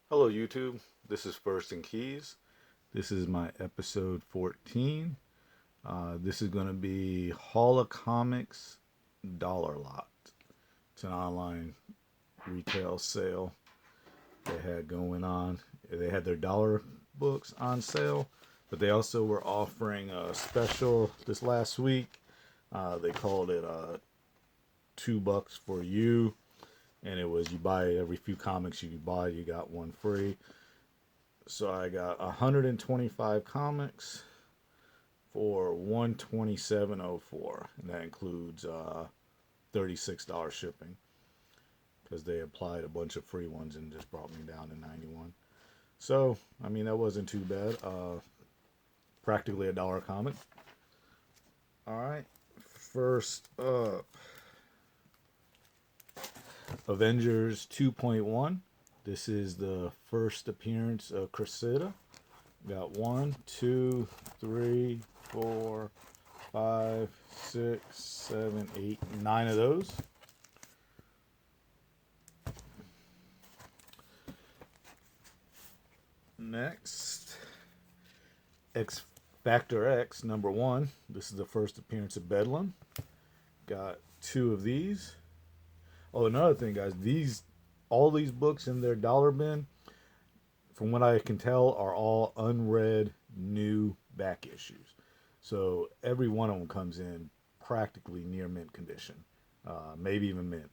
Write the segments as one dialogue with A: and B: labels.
A: Hello, YouTube. This is 1st.and.keys. This is my episode 14. This is going to be Hall of Comics Dollar Lot. It's an online retail sale they had going on. They had their dollar books on sale, but they also were offering a special this last week. They called it $2 for you, and it was you buy every few comics you buy, you got one free. So I got 125 comics for 127.04, and that includes $36 shipping because they applied a bunch of free ones and just brought me down to 91. So I mean that wasn't too bad. Practically a dollar comic. All right, first up, Avengers 2.1. This is the first appearance of Cressida. Got 1, 2, 3, 4, 5, 6, 7, 8, 9 of those. Next, X Factor X #1. This is the first appearance of Bedlam. Got 2 of these. Oh, another thing, guys. All these books in their dollar bin, from what I can tell, are all unread new back issues. So every one of them comes in practically near mint condition, maybe even mint.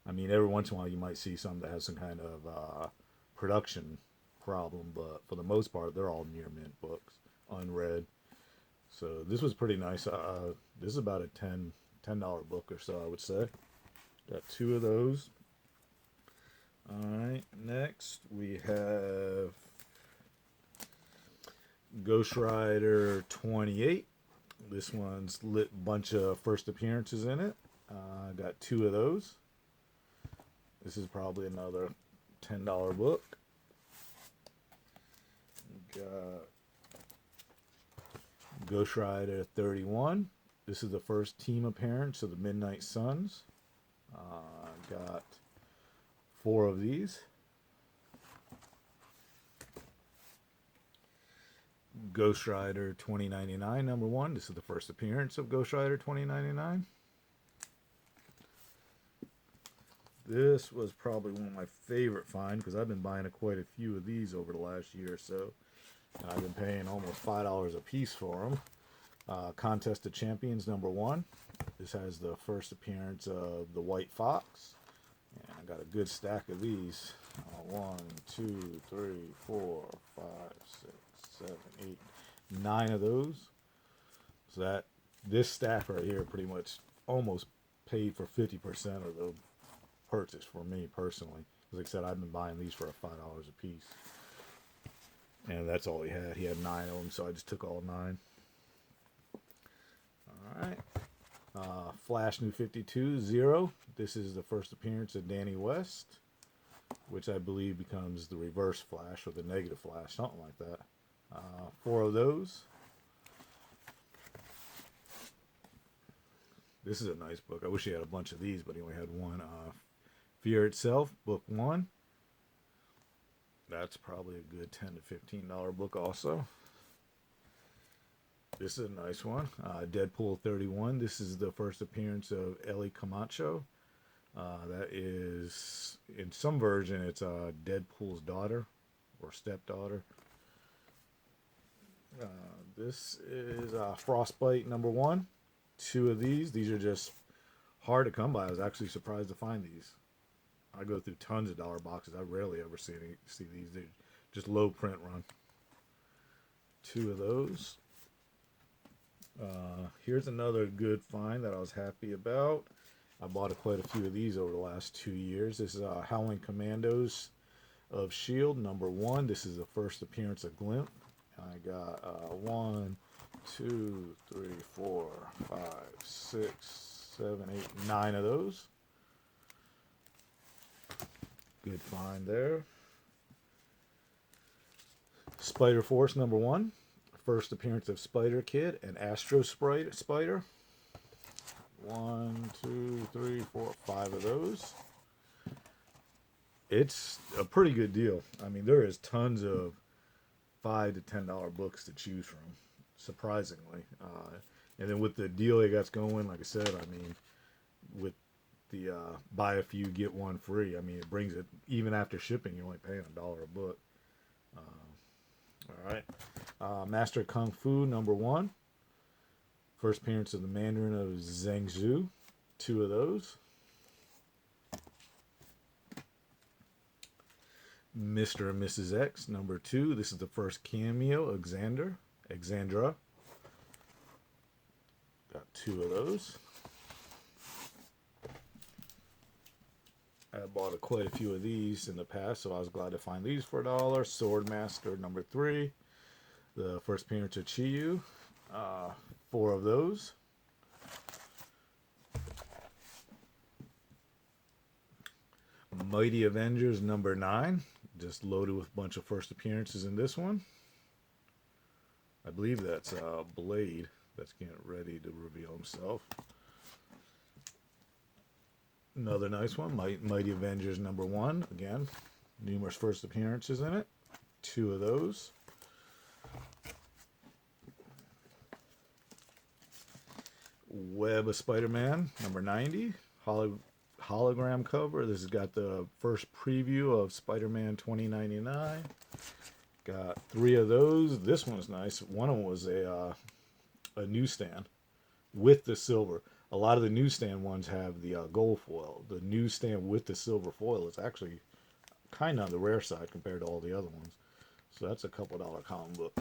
A: I mean, every once in a while you might see some that has some kind of production problem, but for the most part, they're all near mint books, unread. So this was pretty nice. This is about a $10 book or so, I would say. Got 2 of those. All right, next we have Ghost Rider 28. This one's lit bunch of first appearances in it. Got 2 of those. This is probably another $10 book. Got Ghost Rider 31. This is the first team appearance of the Midnight Suns. Got 4 of these. Ghost Rider 2099 #1. This is the first appearance of Ghost Rider 2099. This was probably one of my favorite finds because I've been buying quite a few of these over the last year or so. And I've been paying almost $5 a piece for them. Contest of Champions #1. This has the first appearance of the White Fox. And I got a good stack of these. 1, 2, 3, 4, 5, 6, 7, 8, 9 of those. So this stack right here pretty much almost paid for 50% of the purchase for me personally. Like I said, I've been buying these for $5 a piece. And that's all he had. He had 9 of them, so I just took all 9. All right. Flash New 52 0. This is the first appearance of Danny West, which I believe becomes the Reverse Flash or the Negative Flash, something like that. 4 of those. This is a nice book. I wish he had a bunch of these, but he only had one. Fear Itself, Book 1. That's probably a good $10 to $15 book also. This is a nice one. Deadpool 31. This is the first appearance of Ellie Camacho. That is, in some version, it's Deadpool's daughter or stepdaughter. This is Frostbite #1. 2 of these. These are just hard to come by. I was actually surprised to find these. I go through tons of dollar boxes. I rarely ever see these. They're just low print run. 2 of those. Here's another good find that I was happy about. I bought quite a few of these over the last 2 years. This is Howling Commandos of S.H.I.E.L.D. #1. This is the first appearance of Glimp. I got 1, 2, 3, 4, 5, 6, 7, 8, 9 of those. Good find there. Spider Force #1. First appearance of Spider Kid and Astro Spider. 1, 2, 3, 4, 5 of those. it's a pretty good deal. I mean, there is tons of $5 to $10 books to choose from, surprisingly. And then with the deal they got going, like I said, I mean, with the buy a few get one free. I mean, it brings it even after shipping. You're only paying $1 a book. All right, Master Kung Fu #1. First appearance of the Mandarin of Zhengzhou. 2 of those. Mr. and Mrs. X #2. This is the first cameo. Exandra. Got 2 of those. I bought quite a few of these in the past, so I was glad to find these for $1. Swordmaster #3. The first appearance of Chiyu. 4 of those. Mighty Avengers #9. Just loaded with a bunch of first appearances in this one. I believe that's Blade that's getting ready to reveal himself. Another nice one, Mighty Avengers #1. Again, numerous first appearances in it. 2 of those. Web of Spider-Man #90. Hologram cover. This has got the first preview of Spider-Man 2099. Got 3 of those. This one's nice. One of them was a newsstand with the silver. A lot of the newsstand ones have the gold foil. The newsstand with the silver foil is actually kind of on the rare side compared to all the other ones. So that's a couple $1 comic book.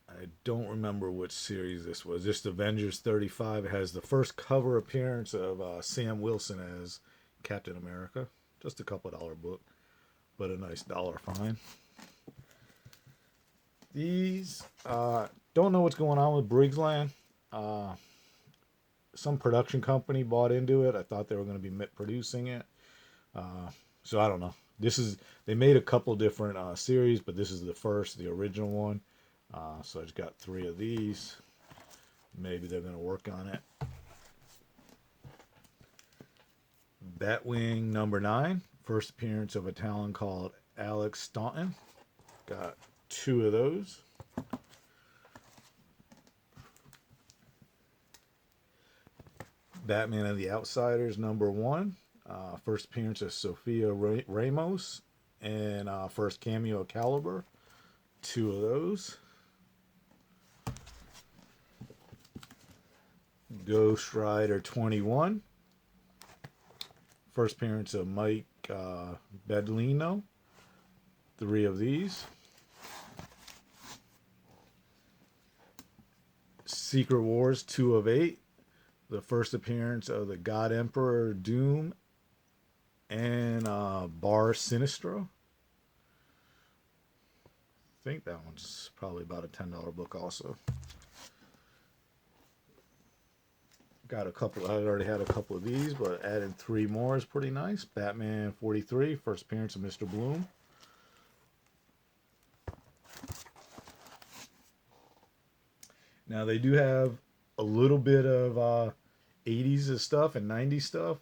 A: I don't remember which series this was. Just Avengers 35. It has the first cover appearance of Sam Wilson as Captain America. Just a couple $1 book, but a nice $1 fine. These, don't know what's going on with Briggsland. Some production company bought into it. I thought they were going to be producing it. So I don't know. They made a couple different series, but this is the original one. So I just got 3 of these. Maybe they're going to work on it. Batwing #9. First appearance of a talent called Alex Staunton. Got 2 of those. Batman and the Outsiders #1. First appearance of Sophia Ramos. And first cameo of Caliber. 2 of those. Ghost Rider 21. First appearance of Mike Bedlino. 3 of these. Secret Wars 2 of 8. The first appearance of the God Emperor Doom and Bar Sinistro. I think that one's probably about a $10 book also. Got a couple. I already had a couple of these, but adding 3 more is pretty nice. Batman 43, first appearance of Mr. Bloom. Now they do have a little bit of 80s stuff and 90s stuff.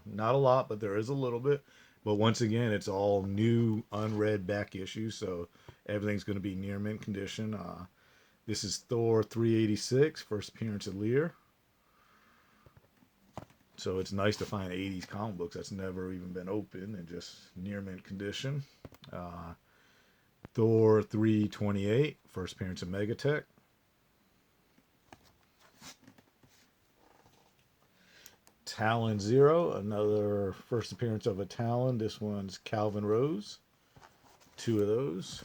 A: Not a lot, but there is a little bit. But once again, it's all new, unread back issues, so everything's going to be near mint condition. This is Thor 386, first appearance of Lear. So it's nice to find 80s comic books that's never even been opened and just near mint condition. Thor 328, first appearance of Megatech. Talon Zero, another first appearance of a Talon. This one's Calvin Rose. 2 of those.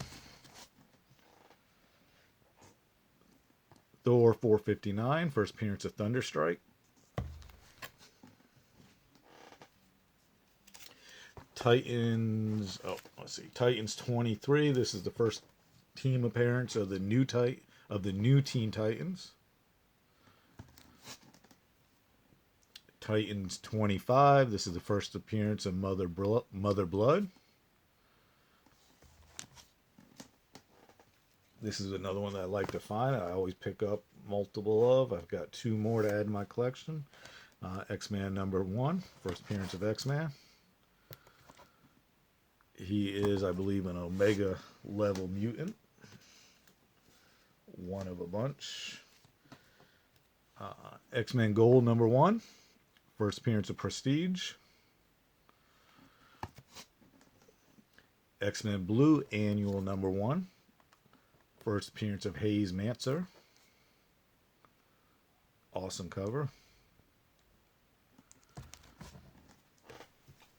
A: Thor 459, first appearance of Thunderstrike. Titans, Titans 23. This is the first team appearance of the new Teen Titans. Titans 25. This is the first appearance of Mother Blood. This is another one that I like to find. I always pick up multiple of. I've got 2 more to add to my collection. X-Man #1, first appearance of X-Man. He is, I believe, an Omega level mutant. One of a bunch. X-Men Gold #1, first appearance of Prestige. X-Men Blue Annual #1, first appearance of Hayes Mancer. Awesome cover.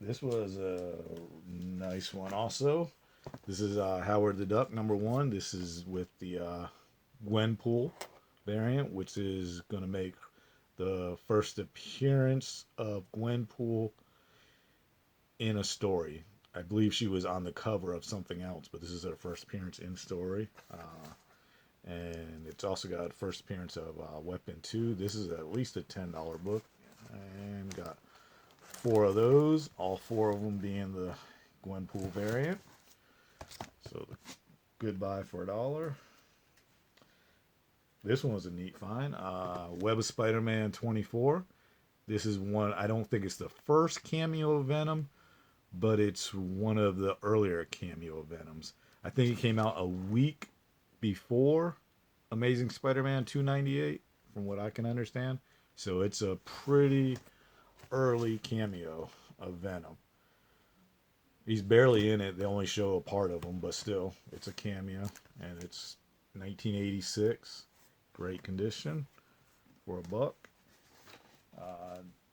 A: This was a nice one also. This is Howard the Duck #1. This is with the Gwenpool variant, which is going to make the first appearance of Gwenpool in a story. I believe she was on the cover of something else, but this is her first appearance in story. And it's also got first appearance of Weapon 2. This is at least a $10 book. And got 4 of those, all 4 of them being the Gwenpool variant. So good buy for $1. This one was a neat find. Web of Spider-Man 24. This is one, I don't think it's the first cameo of Venom, but it's one of the earlier cameo Venoms. I think it came out a week before Amazing Spider-Man 298, from what I can understand. So it's a pretty early cameo of Venom. He's barely in it. They only show a part of him, but still, it's a cameo. And it's 1986. Great condition for $1.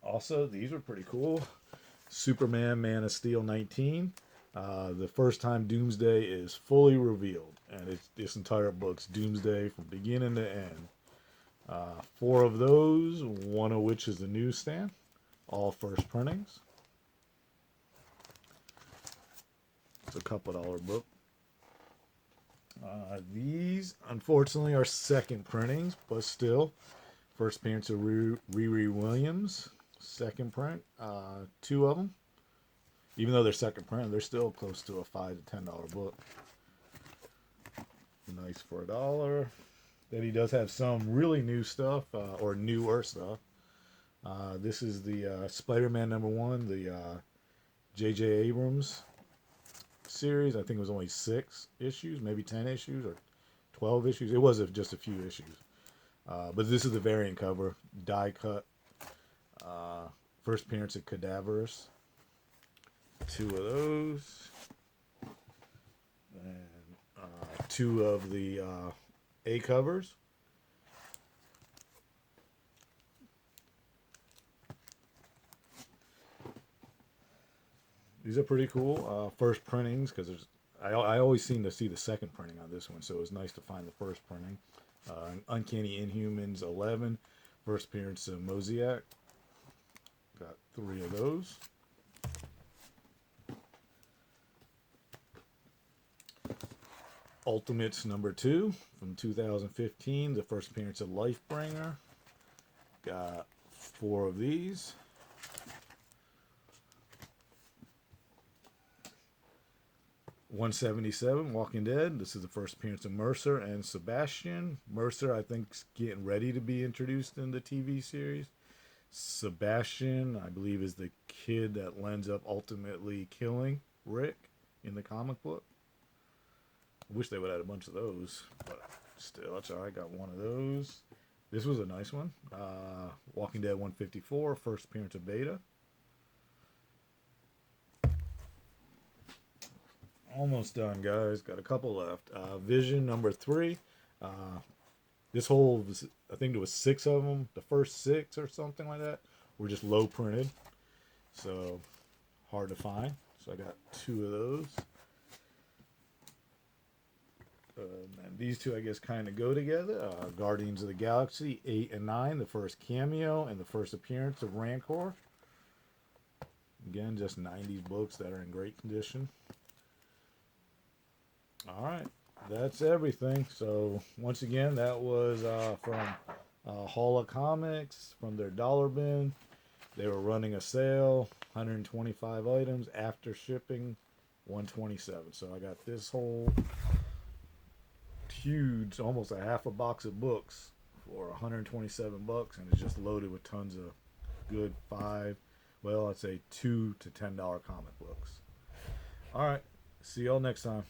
A: Also, these were pretty cool. Superman Man of Steel 19. The first time Doomsday is fully revealed, and this entire book's Doomsday from beginning to end. 4 of those, one of which is the newsstand. All first printings. It's a couple dollar book. These, unfortunately, are second printings, but still. First appearance of Riri Williams, second print. 2 of them. Even though they're second print, they're still close to a $5 to $10 book. Nice for $1. Then he does have some really new stuff, or newer stuff. This is the Spider-Man #1, the J.J. Abrams series. I think it was only 6 issues, maybe 10 issues, or 12 issues. It was just a few issues. But this is the variant cover, die cut. First appearance of Cadaverous. 2 of those. And 2 of the A covers. These are pretty cool. First printings, because I always seem to see the second printing on this one, so it was nice to find the first printing. Uncanny Inhumans 11, first appearance of Mosaic. Got 3 of those. Ultimates #2 from 2015, the first appearance of Lifebringer. Got 4 of these. #177, Walking Dead. This is the first appearance of Mercer and Sebastian. Mercer, I think, is getting ready to be introduced in the TV series. Sebastian, I believe, is the kid that ends up ultimately killing Rick in the comic book. I wish they would have had a bunch of those, but still, that's alright. Got 1 of those. This was a nice one. Walking Dead 154, first appearance of Beta. Almost done, guys. Got a couple left. Vision #3. This whole, I think there was 6 of them. The first 6 or something like that were just low printed, so hard to find. So I got 2 of those. And these 2, I guess, kind of go together. Guardians of the Galaxy 8 and 9, the first cameo and the first appearance of Rancor. Again, just 90s books that are in great condition. Alright, that's everything. So, once again, that was from Hall of Comics, from their dollar bin. They were running a sale, 125 items, after shipping, $127. So I got this whole huge, almost a half a box of books for 127 bucks, and it's just loaded with tons of good I'd say $2 to $10 comic books. All right, see y'all next time.